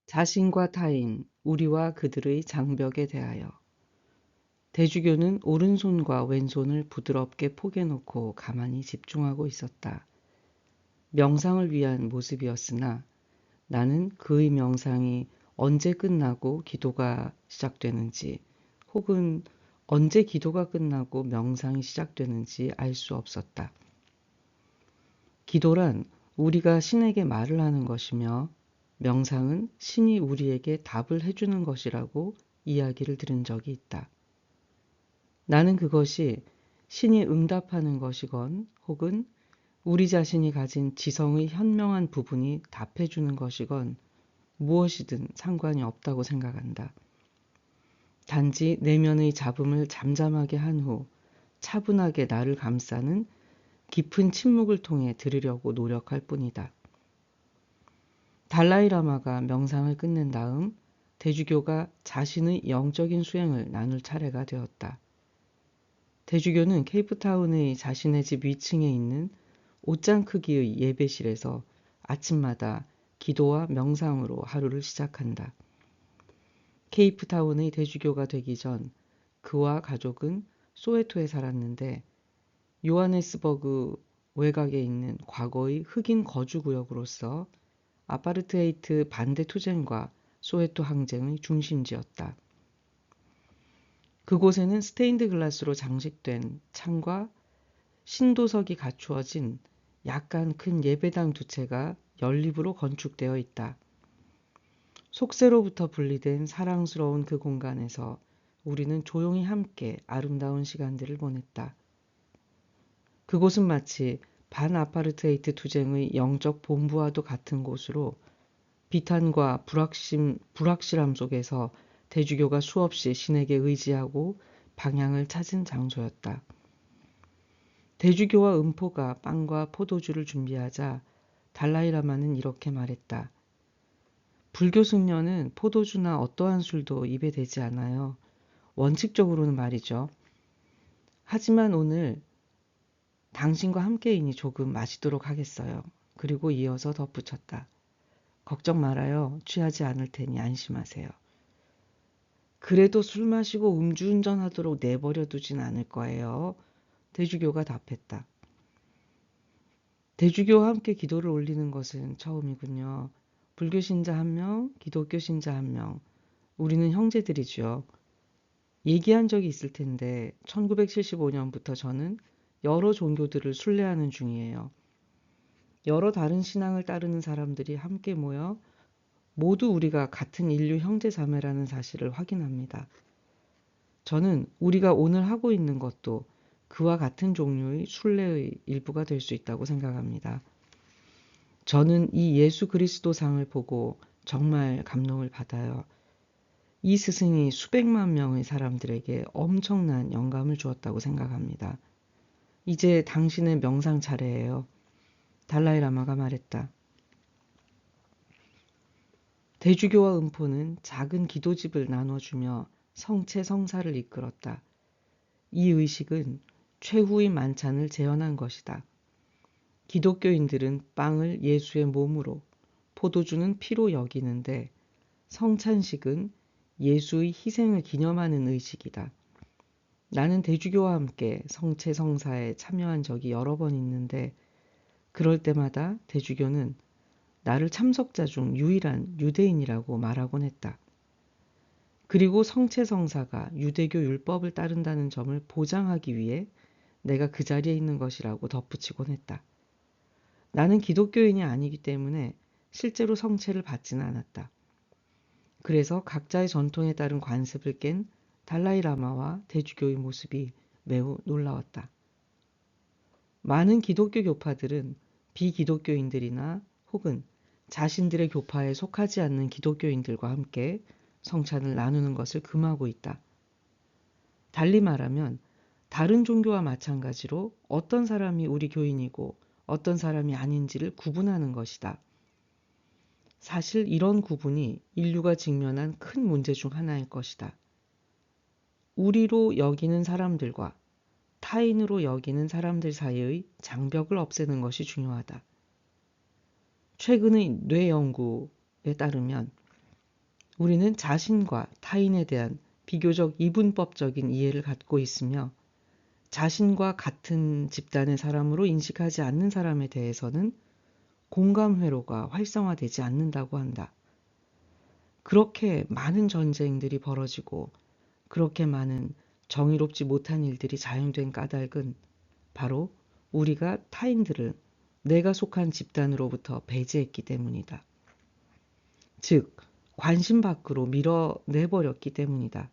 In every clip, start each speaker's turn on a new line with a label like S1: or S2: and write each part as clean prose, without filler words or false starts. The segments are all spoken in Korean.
S1: 자신과 타인, 우리와 그들의 장벽에 대하여. 대주교는 오른손과 왼손을 부드럽게 포개놓고 가만히 집중하고 있었다. 명상을 위한 모습이었으나 나는 그의 명상이 언제 끝나고 기도가 시작되는지 혹은 언제 기도가 끝나고 명상이 시작되는지 알 수 없었다. 기도란 우리가 신에게 말을 하는 것이며 명상은 신이 우리에게 답을 해주는 것이라고 이야기를 들은 적이 있다. 나는 그것이 신이 응답하는 것이건 혹은 우리 자신이 가진 지성의 현명한 부분이 답해주는 것이건 무엇이든 상관이 없다고 생각한다. 단지 내면의 잡음을 잠잠하게 한 후 차분하게 나를 감싸는 깊은 침묵을 통해 들으려고 노력할 뿐이다. 달라이라마가 명상을 끝낸 다음 대주교가 자신의 영적인 수행을 나눌 차례가 되었다. 대주교는 케이프타운의 자신의 집 위층에 있는 옷장 크기의 예배실에서 아침마다 기도와 명상으로 하루를 시작한다. 케이프타운의 대주교가 되기 전 그와 가족은 소웨토에 살았는데 요하네스버그 외곽에 있는 과거의 흑인 거주구역으로서 아파르테이트 반대 투쟁과 소웨토 항쟁의 중심지였다. 그곳에는 스테인드 글라스로 장식된 창과 신도석이 갖추어진 약간 큰 예배당 두 채가 연립으로 건축되어 있다. 속세로부터 분리된 사랑스러운 그 공간에서 우리는 조용히 함께 아름다운 시간들을 보냈다. 그곳은 마치 반아파르테이트 투쟁의 영적 본부와도 같은 곳으로 비탄과 불확실함 속에서 대주교가 수없이 신에게 의지하고 방향을 찾은 장소였다. 대주교와 음포가 빵과 포도주를 준비하자 달라이라마는 이렇게 말했다. 불교 승려는 포도주나 어떠한 술도 입에 대지 않아요. 원칙적으로는 말이죠. 하지만 오늘 당신과 함께이니 조금 마시도록 하겠어요. 그리고 이어서 덧붙였다. 걱정 말아요. 취하지 않을 테니 안심하세요. 그래도 술 마시고 음주운전하도록 내버려 두진 않을 거예요. 대주교가 답했다. 대주교와 함께 기도를 올리는 것은 처음이군요. 불교 신자 1명, 기독교 신자 1명. 우리는 형제들이죠. 얘기한 적이 있을 텐데 1975년부터 저는 여러 종교들을 순례하는 중이에요. 여러 다른 신앙을 따르는 사람들이 함께 모여 모두 우리가 같은 인류 형제자매라는 사실을 확인합니다. 저는 우리가 오늘 하고 있는 것도 그와 같은 종류의 순례의 일부가 될 수 있다고 생각합니다. 저는 이 예수 그리스도상을 보고 정말 감동을 받아요. 이 스승이 수백만 명의 사람들에게 엄청난 영감을 주었다고 생각합니다. 이제 당신의 명상 차례예요. 달라이라마가 말했다. 대주교와 음포는 작은 기도집을 나눠주며 성체성사를 이끌었다. 이 의식은 최후의 만찬을 재현한 것이다. 기독교인들은 빵을 예수의 몸으로, 포도주는 피로 여기는데 성찬식은 예수의 희생을 기념하는 의식이다. 나는 대주교와 함께 성체성사에 참여한 적이 여러 번 있는데 그럴 때마다 대주교는 나를 참석자 중 유일한 유대인이라고 말하곤 했다. 그리고 성체성사가 유대교 율법을 따른다는 점을 보장하기 위해 내가 그 자리에 있는 것이라고 덧붙이곤 했다. 나는 기독교인이 아니기 때문에 실제로 성체를 받지는 않았다. 그래서 각자의 전통에 따른 관습을 깬 달라이라마와 대주교의 모습이 매우 놀라웠다. 많은 기독교 교파들은 비기독교인들이나 혹은 자신들의 교파에 속하지 않는 기독교인들과 함께 성찬을 나누는 것을 금하고 있다. 달리 말하면 다른 종교와 마찬가지로 어떤 사람이 우리 교인이고 어떤 사람이 아닌지를 구분하는 것이다. 사실 이런 구분이 인류가 직면한 큰 문제 중 하나일 것이다. 우리로 여기는 사람들과 타인으로 여기는 사람들 사이의 장벽을 없애는 것이 중요하다. 최근의 뇌 연구에 따르면 우리는 자신과 타인에 대한 비교적 이분법적인 이해를 갖고 있으며 자신과 같은 집단의 사람으로 인식하지 않는 사람에 대해서는 공감 회로가 활성화되지 않는다고 한다. 그렇게 많은 전쟁들이 벌어지고 그렇게 많은 정의롭지 못한 일들이 자행된 까닭은 바로 우리가 타인들을 내가 속한 집단으로부터 배제했기 때문이다. 즉, 관심 밖으로 밀어내버렸기 때문이다.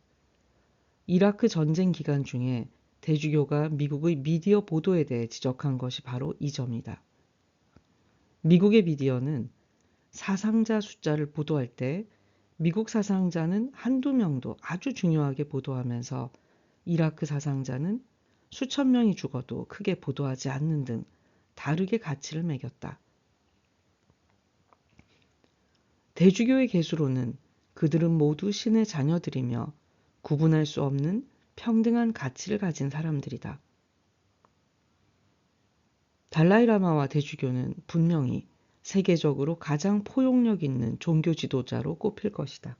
S1: 이라크 전쟁 기간 중에 대주교가 미국의 미디어 보도에 대해 지적한 것이 바로 이 점이다. 미국의 미디어는 사상자 숫자를 보도할 때 미국 사상자는 한두 명도 아주 중요하게 보도하면서 이라크 사상자는 수천 명이 죽어도 크게 보도하지 않는 등 다르게 가치를 매겼다. 대주교의 계수로는 그들은 모두 신의 자녀들이며 구분할 수 없는 평등한 가치를 가진 사람들이다. 달라이라마와 대주교는 분명히 세계적으로 가장 포용력 있는 종교 지도자로 꼽힐 것이다.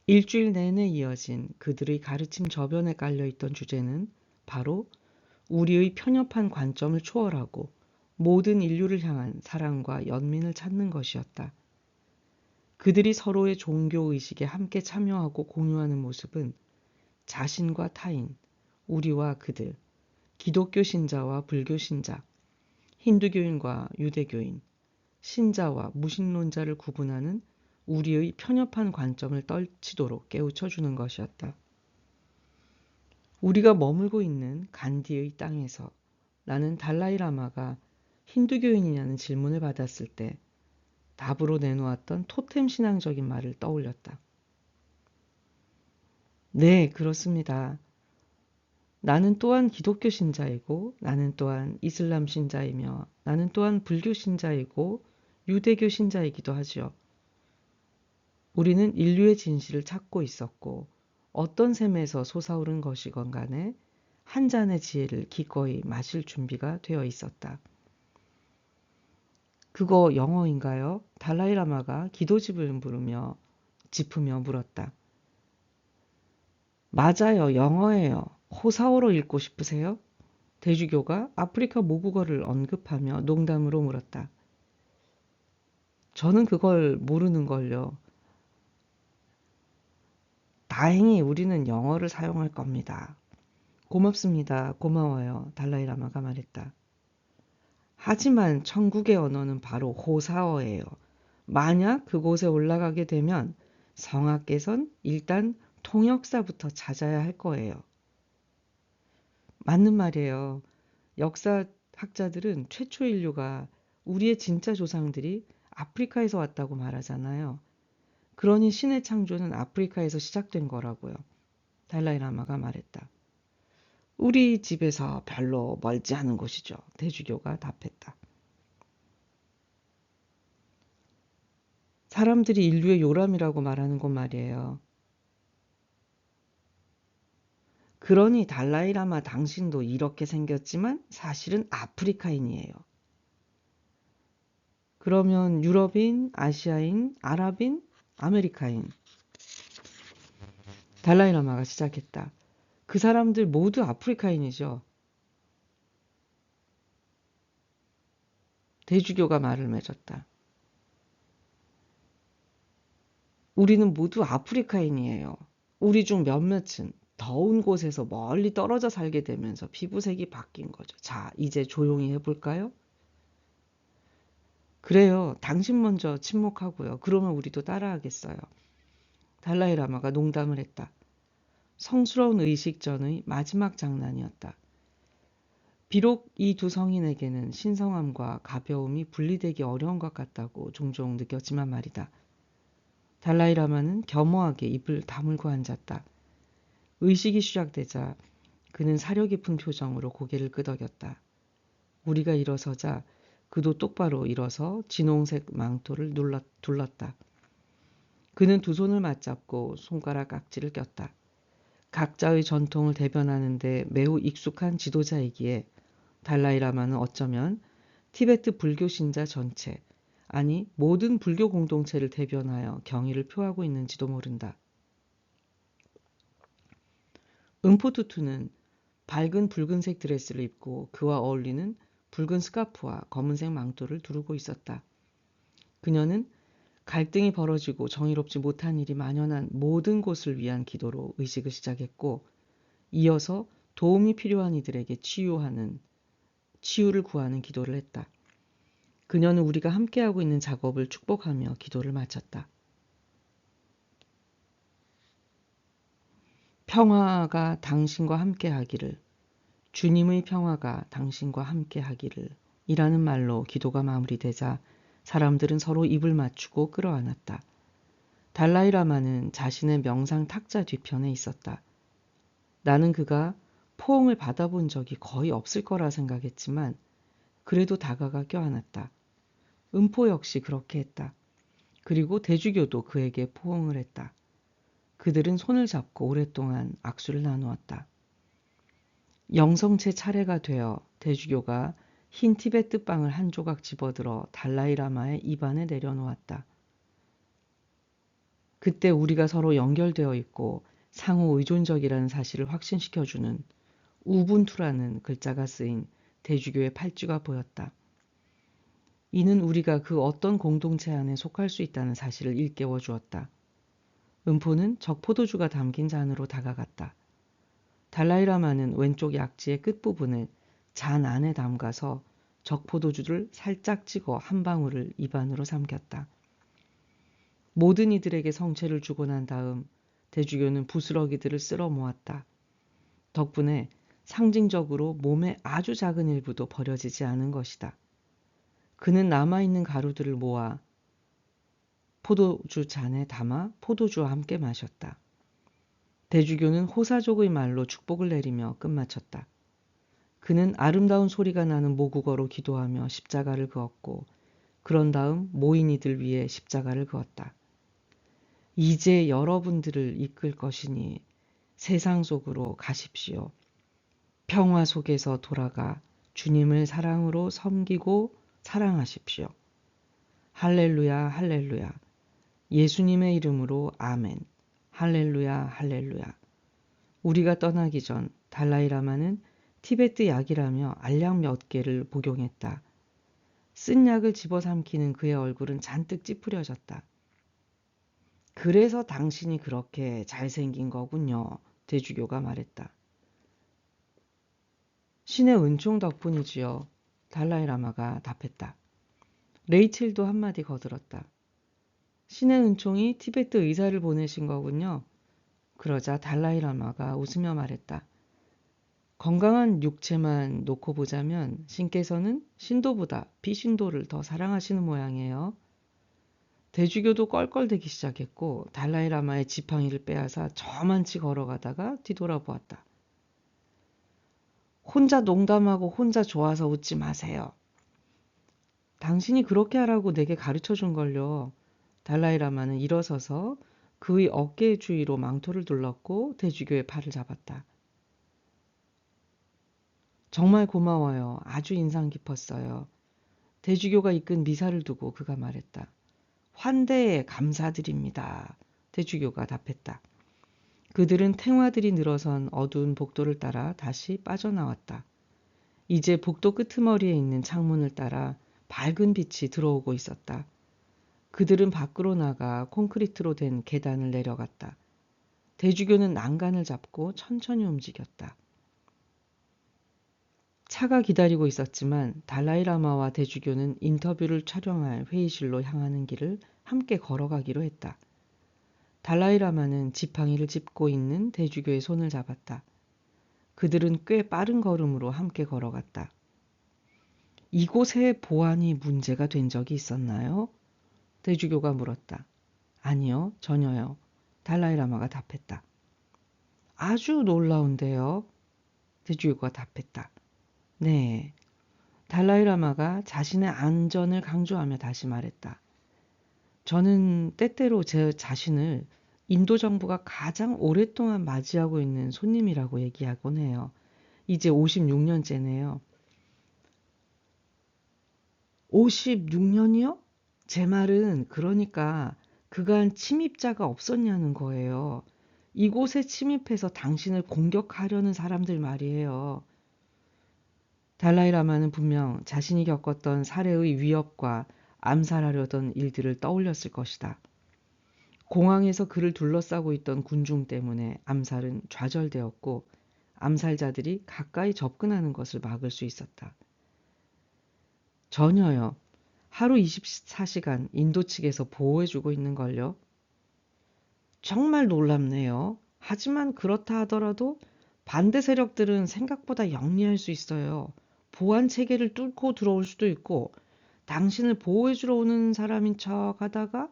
S1: 일주일 내내 이어진 그들의 가르침 저변에 깔려있던 주제는 바로 우리의 편협한 관점을 초월하고 모든 인류를 향한 사랑과 연민을 찾는 것이었다. 그들이 서로의 종교의식에 함께 참여하고 공유하는 모습은 자신과 타인, 우리와 그들, 기독교 신자와 불교 신자, 힌두교인과 유대교인, 신자와 무신론자를 구분하는 우리의 편협한 관점을 떨치도록 깨우쳐주는 것이었다. 우리가 머물고 있는 간디의 땅에서 나는 달라이라마가 힌두교인이냐는 질문을 받았을 때 답으로 내놓았던 토템 신앙적인 말을 떠올렸다. 네, 그렇습니다. 나는 또한 기독교 신자이고 나는 또한 이슬람 신자이며 나는 또한 불교 신자이고 유대교 신자이기도 하지요. 우리는 인류의 진실을 찾고 있었고 어떤 셈에서 솟아오른 것이건 간에 한 잔의 지혜를 기꺼이 마실 준비가 되어 있었다. 그거 영어인가요? 달라이라마가 기도집을 짚으며 물었다. 맞아요, 영어예요. 호사어로 읽고 싶으세요? 대주교가 아프리카 모국어를 언급하며 농담으로 물었다. 저는 그걸 모르는걸요. 다행히 우리는 영어를 사용할 겁니다. 고맙습니다. 고마워요. 달라이라마가 말했다. 하지만 천국의 언어는 바로 호사어예요. 만약 그곳에 올라가게 되면 성악께선 일단 통역사부터 찾아야 할 거예요. 맞는 말이에요. 역사학자들은 최초 인류가 우리의 진짜 조상들이 아프리카에서 왔다고 말하잖아요. 그러니 신의 창조는 아프리카에서 시작된 거라고요. 달라이라마가 말했다. 우리 집에서 별로 멀지 않은 곳이죠. 대주교가 답했다. 사람들이 인류의 요람이라고 말하는 곳 말이에요. 그러니 달라이라마 당신도 이렇게 생겼지만 사실은 아프리카인이에요. 그러면 유럽인, 아시아인, 아랍인, 아메리카인. 달라이라마가 시작했다. 그 사람들 모두 아프리카인이죠. 대주교가 말을 맺었다. 우리는 모두 아프리카인이에요. 우리 중 몇몇은 더운 곳에서 멀리 떨어져 살게 되면서 피부색이 바뀐 거죠. 자, 이제 조용히 해볼까요? 그래요. 당신 먼저 침묵하고요. 그러면 우리도 따라하겠어요. 달라이라마가 농담을 했다. 성스러운 의식 전의 마지막 장난이었다. 비록 이 두 성인에게는 신성함과 가벼움이 분리되기 어려운 것 같다고 종종 느꼈지만 말이다. 달라이라마는 겸허하게 입을 다물고 앉았다. 의식이 시작되자 그는 사려 깊은 표정으로 고개를 끄덕였다. 우리가 일어서자 그도 똑바로 일어서 진홍색 망토를 둘렀다. 그는 두 손을 맞잡고 손가락 깍지를 꼈다. 각자의 전통을 대변하는 데 매우 익숙한 지도자이기에 달라이라마는 어쩌면 티베트 불교 신자 전체, 아니 모든 불교 공동체를 대변하여 경의를 표하고 있는지도 모른다. 은포투투는 밝은 붉은색 드레스를 입고 그와 어울리는 붉은 스카프와 검은색 망토를 두르고 있었다. 그녀는 갈등이 벌어지고 정의롭지 못한 일이 만연한 모든 곳을 위한 기도로 의식을 시작했고 이어서 도움이 필요한 이들에게 치유를 구하는 기도를 했다. 그녀는 우리가 함께하고 있는 작업을 축복하며 기도를 마쳤다. 평화가 당신과 함께하기를, 주님의 평화가 당신과 함께하기를 이라는 말로 기도가 마무리되자 사람들은 서로 입을 맞추고 끌어안았다. 달라이라마는 자신의 명상 탁자 뒤편에 있었다. 나는 그가 포옹을 받아본 적이 거의 없을 거라 생각했지만 그래도 다가가 껴안았다. 은포 역시 그렇게 했다. 그리고 대주교도 그에게 포옹을 했다. 그들은 손을 잡고 오랫동안 악수를 나누었다. 영성체 차례가 되어 대주교가 흰 티베트 빵을 한 조각 집어들어 달라이라마의 입안에 내려놓았다. 그때 우리가 서로 연결되어 있고 상호 의존적이라는 사실을 확신시켜주는 우분투라는 글자가 쓰인 대주교의 팔찌가 보였다. 이는 우리가 그 어떤 공동체 안에 속할 수 있다는 사실을 일깨워 주었다. 은포는 적포도주가 담긴 잔으로 다가갔다. 달라이라마는 왼쪽 약지의 끝부분을 잔 안에 담가서 적포도주를 살짝 찍어 한 방울을 입안으로 삼켰다. 모든 이들에게 성체를 주고 난 다음 대주교는 부스러기들을 쓸어 모았다. 덕분에 상징적으로 몸의 아주 작은 일부도 버려지지 않은 것이다. 그는 남아있는 가루들을 모아 포도주 잔에 담아 포도주와 함께 마셨다. 대주교는 호사족의 말로 축복을 내리며 끝마쳤다. 그는 아름다운 소리가 나는 모국어로 기도하며 십자가를 그었고 그런 다음 모인 이들 위에 십자가를 그었다. 이제 여러분들을 이끌 것이니 세상 속으로 가십시오. 평화 속에서 돌아가 주님을 사랑으로 섬기고 사랑하십시오. 할렐루야, 할렐루야. 예수님의 이름으로 아멘. 할렐루야, 할렐루야. 우리가 떠나기 전 달라이라마는 티베트 약이라며 알약 몇 개를 복용했다. 쓴 약을 집어삼키는 그의 얼굴은 잔뜩 찌푸려졌다. 그래서 당신이 그렇게 잘생긴 거군요. 대주교가 말했다. 신의 은총 덕분이지요. 달라이라마가 답했다. 레이첼도 한마디 거들었다. 신의 은총이 티베트 의사를 보내신 거군요. 그러자 달라이라마가 웃으며 말했다. 건강한 육체만 놓고 보자면 신께서는 신도보다 비신도를 더 사랑하시는 모양이에요. 대주교도 껄껄대기 시작했고 달라이라마의 지팡이를 빼앗아 저만치 걸어가다가 뒤돌아보았다. 혼자 농담하고 혼자 좋아서 웃지 마세요. 당신이 그렇게 하라고 내게 가르쳐준 걸요. 달라이라마는 일어서서 그의 어깨 주위로 망토를 둘렀고 대주교의 팔을 잡았다. 정말 고마워요. 아주 인상 깊었어요. 대주교가 이끈 미사를 두고 그가 말했다. 환대에 감사드립니다. 대주교가 답했다. 그들은 탱화들이 늘어선 어두운 복도를 따라 다시 빠져나왔다. 이제 복도 끄트머리에 있는 창문을 따라 밝은 빛이 들어오고 있었다. 그들은 밖으로 나가 콘크리트로 된 계단을 내려갔다. 대주교는 난간을 잡고 천천히 움직였다. 차가 기다리고 있었지만 달라이라마와 대주교는 인터뷰를 촬영할 회의실로 향하는 길을 함께 걸어가기로 했다. 달라이라마는 지팡이를 짚고 있는 대주교의 손을 잡았다. 그들은 꽤 빠른 걸음으로 함께 걸어갔다. 이곳의 보안이 문제가 된 적이 있었나요? 대주교가 물었다. 아니요, 전혀요. 달라이라마가 답했다. 아주 놀라운데요. 대주교가 답했다. 네. 달라이라마가 자신의 안전을 강조하며 다시 말했다. 저는 때때로 제 자신을 인도 정부가 가장 오랫동안 맞이하고 있는 손님이라고 얘기하곤 해요. 이제 56년째네요. 56년이요? 제 말은 그러니까 그간 침입자가 없었냐는 거예요. 이곳에 침입해서 당신을 공격하려는 사람들 말이에요. 달라이라마는 분명 자신이 겪었던 살해의 위협과 암살하려던 일들을 떠올렸을 것이다. 공항에서 그를 둘러싸고 있던 군중 때문에 암살은 좌절되었고 암살자들이 가까이 접근하는 것을 막을 수 있었다. 전혀요. 하루 24시간 인도 측에서 보호해주고 있는걸요. 정말 놀랍네요. 하지만 그렇다 하더라도 반대 세력들은 생각보다 영리할 수 있어요. 보안 체계를 뚫고 들어올 수도 있고 당신을 보호해주러 오는 사람인 척 하다가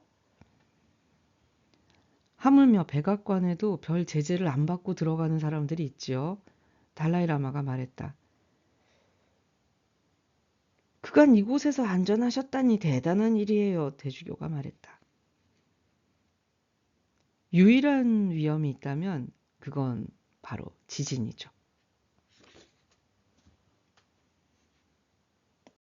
S1: 하물며 백악관에도 별 제재를 안 받고 들어가는 사람들이 있지요. 달라이라마가 말했다. 그간 이곳에서 안전하셨다니 대단한 일이에요. 대주교가 말했다. 유일한 위험이 있다면 그건 바로 지진이죠.